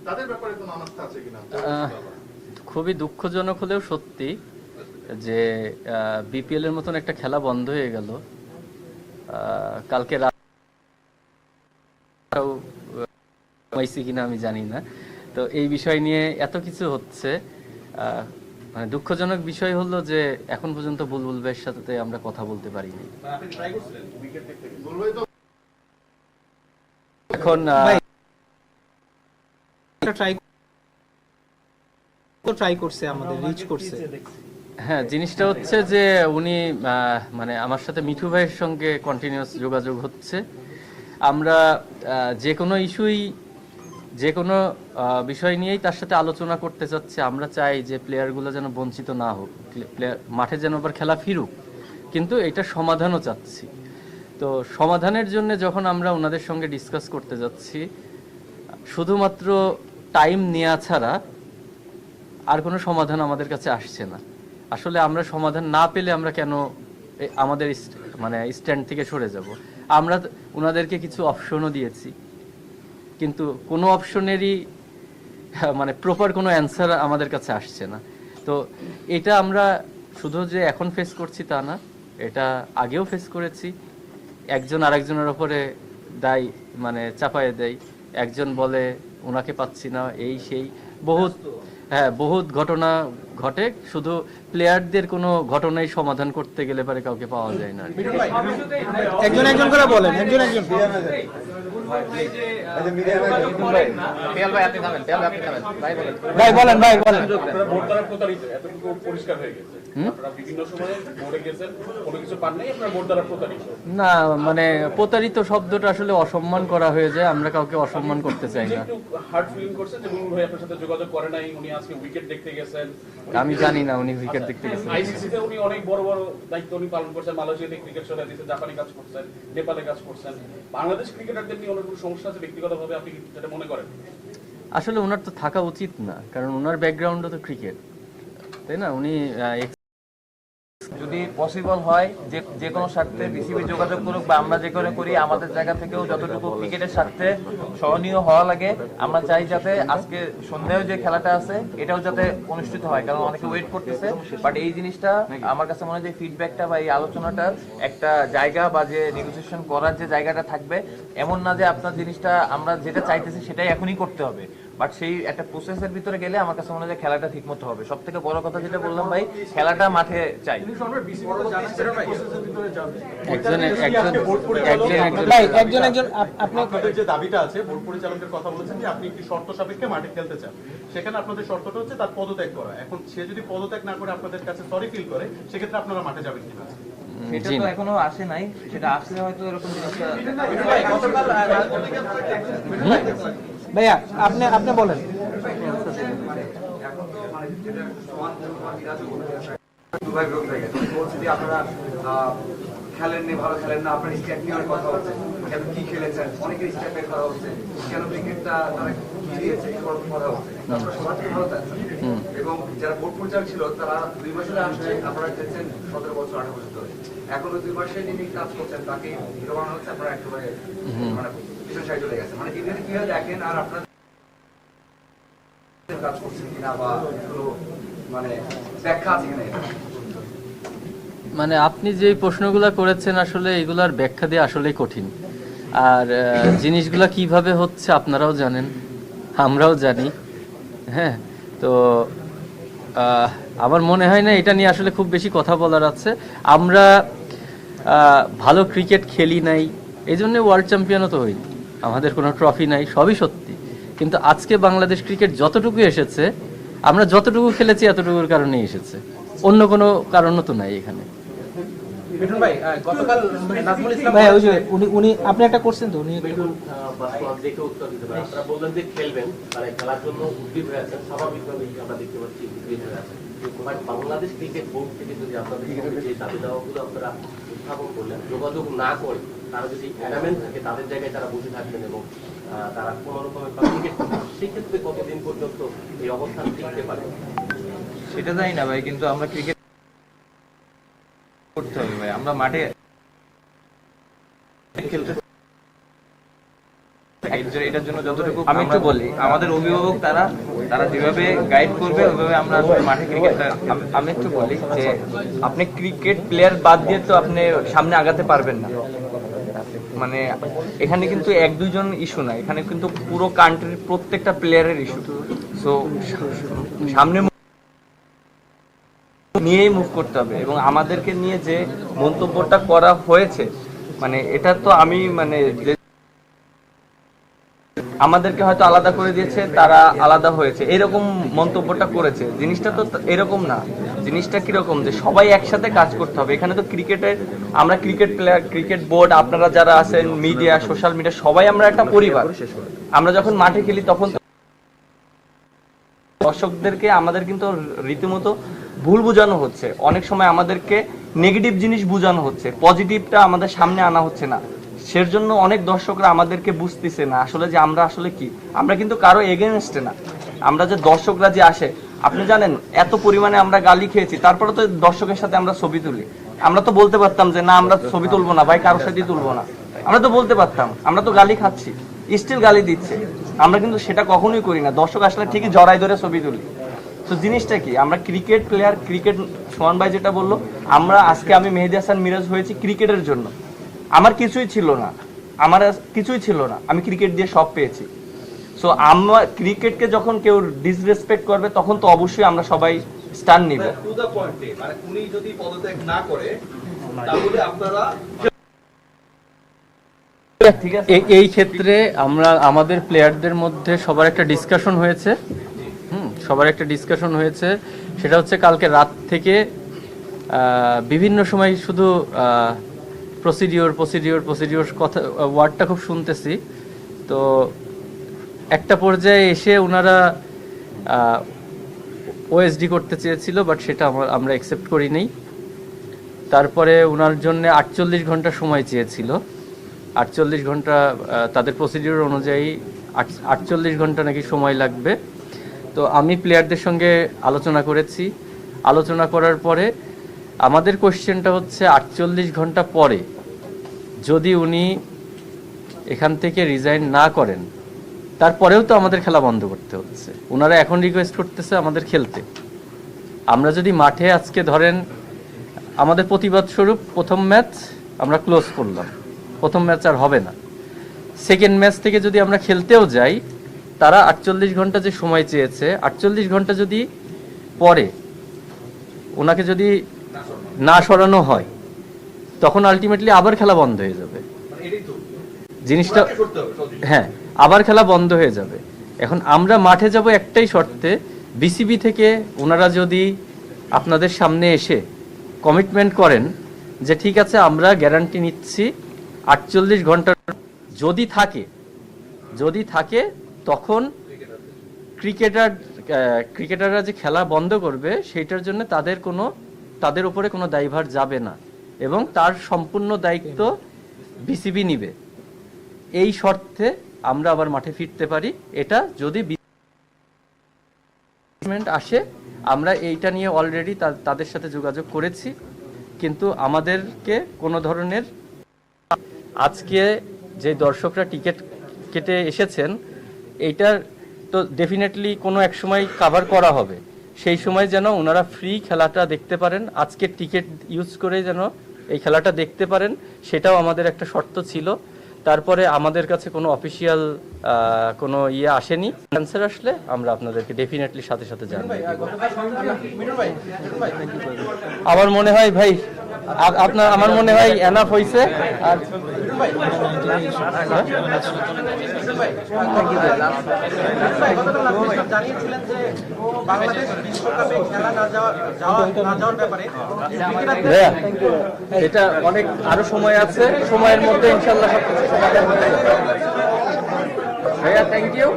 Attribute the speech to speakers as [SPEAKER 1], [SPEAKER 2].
[SPEAKER 1] তাদের ব্যাপারে কোনো অনাস্থা আছে কিনা?
[SPEAKER 2] খুবই দুঃখজনক হলেও সত্যি যে বিপিএল এর মতন একটা খেলা বন্ধ হয়ে গেল। কালকে রাতটাও ঘুমাইছি কিনা আমি জানি না। তো এই বিষয় নিয়ে এত কিছু হচ্ছে, মানে দুঃখজনক বিষয় হলো যে এখন পর্যন্ত বুলবুল ভাইয়ের সাথে আমরা কথা বলতে পারিনি। এখন
[SPEAKER 3] ট্রাই করছে, আমাদের রিচ করছে।
[SPEAKER 2] হ্যাঁ, জিনিসটা হচ্ছে যে উনি মানে আমার সাথে মিঠু ভাইয়ের সঙ্গে কন্টিনিউয়াস যোগাযোগ হচ্ছে। আমরা যে কোনো ইস্যুই, যে কোনো বিষয় নিয়েই তার সাথে আলোচনা করতে চাচ্ছি। আমরা চাই যে প্লেয়ারগুলো যেন বঞ্চিত না হোক, প্লেয়ার মাঠে যেন আবার খেলা ফিরুক, কিন্তু এটা সমাধানও চাচ্ছি। তো সমাধানের জন্য যখন আমরা ওনাদের সঙ্গে ডিসকাস করতে যাচ্ছি, শুধুমাত্র টাইম নেওয়া ছাড়া আর কোনো সমাধান আমাদের কাছে আসছে না। আসলে আমরা সমাধান না পেলে আমরা কেন আমাদের মানে স্ট্যান্ড থেকে সরে যাব? আমরা ওনাদেরকে কিছু অপশনও দিয়েছি, কিন্তু কোনো অপশনেরই মানে প্রপার কোনো অ্যান্সার আমাদের কাছে আসছে না। তো এটা আমরা শুধু যে এখন ফেস করছি তা না, এটা আগেও ফেস করেছি। একজন আরেকজনের ওপরে দায় মানে চাপায় দেয়, একজন বলে ওনাকে পাচ্ছি না, এই সেই বহুত বহুত ঘটনা ঘটে। শুধু প্লেয়ারদের কোনো ঘটনাই সমাধান করতে গেলে পারে কাউকে পাওয়া যায় না।
[SPEAKER 3] একজন একজন করে বলেন, একজন একজন। ভাই বলেন, ভাই বলেন।
[SPEAKER 2] না, মানে প্রতারিত শব্দটা আসলে অসম্মান করা হয়ে যায়, আমরা কাউকে অসম্মান করতে চাই না। আমি জানি না উনি উইকেট দেখতে গেছেন।
[SPEAKER 4] আইসিসিতে উনি অনেক বড় বড় দায়িত্ব উনি পালন করছেন, মালয়েশিয়াতে ক্রিকেট সরে দিয়েছেন, জাপানে কাজ করছেন, নেপালে কাজ করছেন। বাংলাদেশ ক্রিকেটারদের নিয়ে অনেক সমস্যা আছে ব্যক্তিগতভাবে, আপনি যেটা মনে করেন?
[SPEAKER 2] আসলে ওনার তো থাকা উচিত না, কারণ ওনার ব্যাকগ্রাউন্ডও তো ক্রিকেট, তাই না? উনি
[SPEAKER 5] যদি পসিবল হয় যে কোনো স্বার্থে বিসিবি যোগাযোগ করুক বা আমরা যে করে করি, আমাদের জায়গা থেকেও যতটুকু ক্রিকেটের স্বার্থে সহনীয় হওয়া লাগে আমরা চাই, যাতে আজকে সন্ধ্যায় যে খেলাটা আছে এটাও যাতে অনুষ্ঠিত হয়, কারণ অনেকে ওয়েট করতেছে। বাট এই জিনিসটা আমার কাছে মনে হয় যে ফিডব্যাকটা বা এই আলোচনাটার একটা জায়গা বা যে নেগোসিয়েশন করার যে জায়গাটা থাকবে, এমন না যে আপনার জিনিসটা আমরা যেটা চাইতেছি সেটাই এখনই করতে হবে। বাট সেই একটা প্রসেসের ভিতরে গেলে আমার কাছে মনে হয় খেলাটা ঠিক মতো হবে। সব থেকে বড় কথা যেটা বললাম ভাই, খেলাটা মাঠে চাই।
[SPEAKER 3] একজন একজন
[SPEAKER 1] আপনাদের যে দাবিটা আছে, বোর্ড পরিচালকের কথা বলেছেন যে আপনি একটি শর্ত সাপেক্ষে মাঠে খেলতে চান, সেখানে আপনাদের শর্তটা হচ্ছে তার পদত্যাগ করা। এখন সে যদি পদত্যাগ না করে আপনাদের কাছে সরি ফিল করে, সেক্ষেত্রে আপনারা মাঠে যাবেন কিনা?
[SPEAKER 5] সেটা তো এখনো আসে নাই, সেটা আসলে হয়তো এরকম জিনিসটা।
[SPEAKER 3] ভাইয়া আপনি আপনি বলেন।
[SPEAKER 6] আপনারা খেলেননি, ভালো খেলেন না, আপনার স্টেপ নেওয়ার কথা হচ্ছে, কেন কি খেলেছেন, অনেকের স্টেপের কথা হচ্ছে, কেন ক্রিকেটটা তারা দিয়েছে কথা হচ্ছে। আপনারা সবার থেকে ভালো চাচ্ছেন, এবং যারা বোর্ড পরিচালক ছিল তারা 2 বছরে আসছে, আপনারা খেলছেন 17 বছর 18 বছর ধরে, এখনো 2 মাসে যিনি কাজ করছেন তাকে হিরো বানানো হচ্ছে, আপনারা একেবারে মানে পিছন সাইড চলে গেছে। মানে এদের কিভাবে দেখেন, আর আপনার কাজ করছেন কিনা বা মানে ব্যাখ্যা আছে কিনা?
[SPEAKER 2] মানে আপনি যে প্রশ্নগুলো করেছেন আসলে এগুলার ব্যাখ্যা দিয়ে আসলেই কঠিন। আর জিনিসগুলা কিভাবে হচ্ছে আপনারাও জানেন, আমরাও জানি। হ্যাঁ, তো আমার মনে হয় না এটা নিয়ে আসলে খুব বেশি কথা বলার আছে। আমরা ভালো ক্রিকেট খেলি নাই, এই জন্য ওয়ার্ল্ড চ্যাম্পিয়নও তো হইনি, আমাদের কোনো ট্রফি নাই, সবই সত্যি। কিন্তু আজকে বাংলাদেশ ক্রিকেট যতটুকু এসেছে, আমরা যতটুকু খেলেছি এতটুকুর কারণেই এসেছে, অন্য কোনো কারণও তো নাই এখানে।
[SPEAKER 3] আপনি একটা করছেন তো, উনি
[SPEAKER 4] দেখে উত্তর দিতে পারেন। আপনারা বললেন যে খেলবেন, মানে খেলার জন্য উদ্গ্রীব হয়ে আছেন, স্বাভাবিকভাবেই আমরা দেখতে পাচ্ছি উদ্গ্রীব হয়ে আছেন। বাট বাংলাদেশ ক্রিকেট বোর্ড থেকে যদি আপনাদের যে দাবি দাওয়াগুলো আপনারা উত্থাপন করলেন, যোগাযোগ না করে তারা যদি অ্যাডামেন্ট থাকে তাদের জায়গায় তারা বসে থাকবেন এবং তারা কোনো রকমের ক্রিকেট করবেন, সেক্ষেত্রে কতদিন পর্যন্ত এই অবস্থান টিকতে পারে
[SPEAKER 5] সেটা জানি না ভাই, কিন্তু আমরা ক্রিকেট করতে হবে ভাই, আমরা মাঠে খেলতে এটার জন্য যতটুকু আমি একটু বলি, আমাদের অভিভাবক তারা যেভাবে গাইড করবে ওইভাবে আমরা আসলে মাঠে ক্রিকেট। আমি একটু বলি যে আপনি ক্রিকেট প্লেয়ার বাদ দিয়ে তো আপনি সামনে আগাতে পারবেন না। মানে এখানে কিন্তু 1-2 জন ইস্যু না, এখানে কিন্তু পুরো কান্ট্রির প্রত্যেকটা প্লেয়ারের ইস্যু। সো সামনে নিয়েই মুভ করতে হবে। এবং আমাদেরকে নিয়ে যে মন্তব্যটা করা হয়েছে, মানে এটা তো আমি মানে আমাদেরকে হয়তো আলাদা করে দিয়েছে, তারা আলাদা হয়েছে, এরকম মন্তব্যটা করেছে। জিনিসটা তো এরকম না। জিনিসটা কিরকম যে সবাই একসাথে কাজ করতে হবে। এখানে তো ক্রিকেটের আমরা ক্রিকেট প্লেয়ার, ক্রিকেট বোর্ড, আপনারা যারা আছেন, মিডিয়া, সোশ্যাল মিডিয়া, সবাই আমরা একটা পরিবার। আমরা যখন মাঠে খেলি তখন দর্শকদেরকে আমাদের কিন্তু রীতিমতো ভুল বোঝানো হচ্ছে। অনেক সময় আমাদেরকে নেগেটিভ জিনিস বোঝানো হচ্ছে, পজিটিভটা আমাদের সামনে আনা হচ্ছে না। সের জন্য অনেক দর্শকরা আমাদেরকে বুঝতেছে না আসলে যে আমরা আসলে কি। আমরা কিন্তু কারো এগেনস্টে না। আমরা যে দর্শকরা যে আসে, আপনি জানেন এত পরিমাণে আমরা গালি খেয়েছি, তারপরে তো দর্শকের সাথে আমরা ছবি তুলি। আমরা তো বলতে পারতাম যে না আমরা ছবি তুলবো না ভাই, কারোর সাথেই তুলবো না। আমরা তো বলতে পারতাম, আমরা তো গালি খাচ্ছি, স্টিল গালি দিচ্ছে। আমরা কিন্তু সেটা কখনোই করি না। দর্শক আসলে ঠিকই জড়াই ধরে ছবি তুলি। তো জিনিসটা কি, আমরা ক্রিকেট প্লেয়ার, ক্রিকেট সোহান ভাই যেটা বললো, আমরা আজকে আমি মেহেদী হাসান মিরাজ হয়েছি ক্রিকেটের জন্য। আমার কিছুই ছিল না, আমি ক্রিকেট দিয়ে সব পেয়েছি। সো আমরা ক্রিকেটকে যখন কেউ ডিসরেসপেক্ট করবে তখন তো অবশ্যই আমরা সবাই স্টান নিব।
[SPEAKER 6] টু দ্য পয়েন্টে, মানে উনি যদি পদত্যাগ না করে তাহলে আপনারা
[SPEAKER 5] ঠিক আছে।
[SPEAKER 2] এই ক্ষেত্রে আমাদের প্লেয়ারদের মধ্যে সবার একটা ডিসকাশন হয়েছে। সেটা হচ্ছে কালকে রাত থেকে বিভিন্ন সময় শুধু প্রসিডিওর কথা, ওয়ার্ডটা খুব শুনতেছি। তো একটা পর্যায়ে এসে ওনারা ওএসডি করতে চেয়েছিল, বাট সেটা আমরা অ্যাকসেপ্ট করি নাই। তারপরে ওনার জন্য 48 ঘন্টা সময় চেয়েছিল। 48 ঘন্টা তাদের প্রসিডিওর অনুযায়ী 48 ঘন্টা নাকি সময় লাগবে। তো আমি প্লেয়ারদের সঙ্গে আলোচনা করেছি। আলোচনা করার পরে আমাদের কোশ্চেনটা হচ্ছে 48 ঘন্টা পরে যদি উনি এখান থেকে রিজাইন না করেন, তারপরেও তো আমাদের খেলা বন্ধ করতে হচ্ছে। ওনারা এখন রিকোয়েস্ট করতেছে আমাদের খেলতে। আমরা যদি মাঠে আজকে ধরেন আমাদের প্রতিবাদ স্বরূপ প্রথম ম্যাচ আমরা ক্লোজ করলাম, প্রথম ম্যাচ আর হবে না। সেকেন্ড ম্যাচ থেকে যদি আমরা খেলতেও যাই, তারা 48 ঘন্টা যে সময় চেয়েছে, 48 ঘন্টা যদি পরে ওনাকে যদি না সরানো হয়, তখন আলটিমেটলি আবার খেলা বন্ধ হয়ে যাবে। জিনিসটা হ্যাঁ, আবার খেলা বন্ধ হয়ে যাবে। এখন আমরা মাঠে যাব একটাই শর্তে, বিসিবি থেকে ওনারা যদি আপনাদের সামনে এসে কমিটমেন্ট করেন যে ঠিক আছে আমরা গ্যারান্টি নিচ্ছি 48 ঘন্টা যদি থাকে তখন ক্রিকেটাররা যে খেলা বন্ধ করবে সেইটার জন্য তাদের উপরে কোনো দায়ভার যাবে না এবং তার সম্পূর্ণ দায়িত্ব বিসিবি নিবে। এই শর্তে আমরা আবার মাঠে ফিরতে পারি। এটা যদি আসে, আমরা এইটা নিয়ে অলরেডি তাদের সাথে যোগাযোগ করেছি, কিন্তু আমাদেরকে কোনো ধরনের আজকে যে দর্শকরা টিকিট কেটে এসেছেন, এইটার তো ডেফিনেটলি কোনো এক সময় কাভার করা হবে। সেই সময় যেন ওনারা ফ্রি খেলাটা দেখতে পারেন, আজকের টিকিট ইউজ করে যেন এই খেলাটা দেখতে পারেন, সেটাও আমাদের একটা শর্ত ছিল। তারপরে আমাদের কাছে কোনো অফিসিয়াল কোনো আসেনি। অ্যান্সার আসলে আমরা আপনাদেরকে ডেফিনেটলি সাথে সাথে জানাবো। আমার মনে হয় ভাই আমার মনে হয় এনাফ হয়েছে। আর
[SPEAKER 3] জানিয়েছিলেন যে বাংলাদেশ বিশ্বকাপে খেলা না যাওয়ার ব্যাপারে
[SPEAKER 2] এটা অনেক আরো সময় আছে, সময়ের মধ্যে ইনশাআল্লাহ সবকিছু সমাধান হয়ে যাবে। ভাইয়া থ্যাংক ইউ।